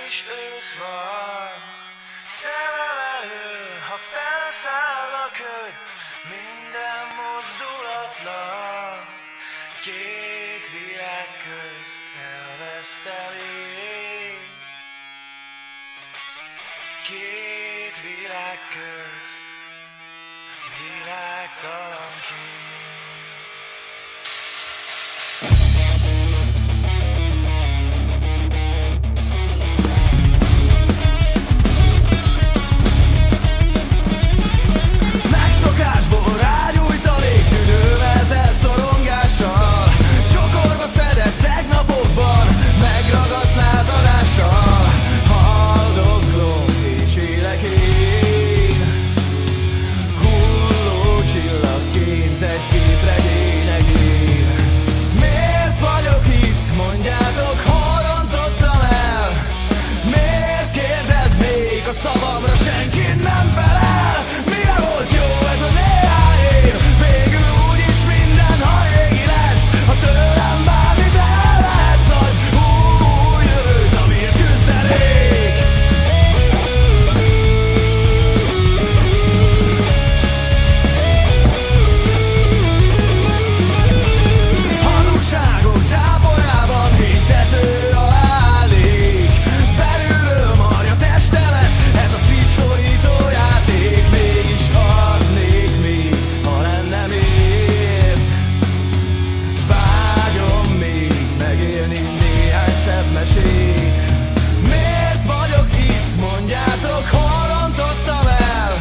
is ősz van. Szememelő, ha felszáll a köd, minden mozdulatlan. Két világ közt elveszteli. Két világ közt világtalanként. Megszokásból rágyújt a légtűnővel telt szorongással. Csokorba szedett tegnapokban megragadt lázadással. Haldoklom és élek én, hulló csillagként egy képregényegén. Miért vagyok itt, mondjátok, hol rontottam el? Miért kérdeznék a szavamra, senki nem felel? Mire volt jó ez a néhány év? Végül úgyis minden, ha régi lesz. Ha tőlem bármit el lehetsz, adj új jövőt, amiért küzdenék. Hazugságok záporában hintető a állék. Belülről marja testemet, ez a szívszorító játék. Mégis adnék még, ha lenne miért. Vágyom még megélni néhány szebb mesét. Miért vagyok itt, mondjátok, hol rontottam el?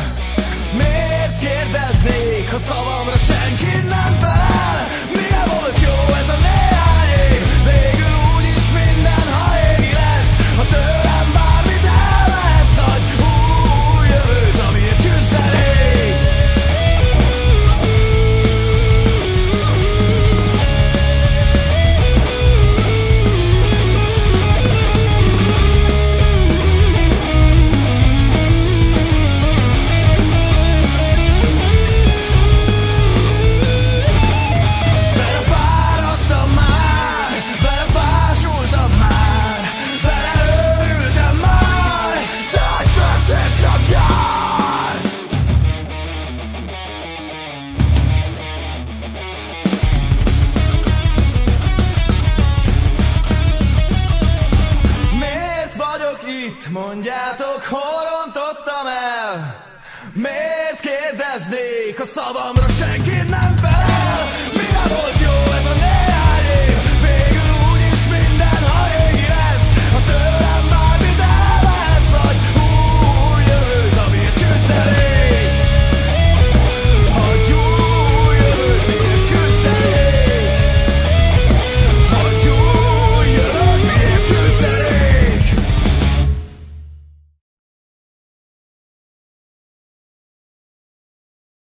Miért kérdeznék, ha szavamra senki nem felel? Mire volt jó ez a néhány év? Végül úgyis minden, ha régi lesz. Ha tőlem bármit el lehetsz, adj új jövőt, amiért küzdenék. Belefáradtam már, belefásultam már, beleőrültem már, nagy perces a gyár. Miért vagyok itt, mondjátok, hol rontottam el? Miért kérdeznék a szavamra, senki nem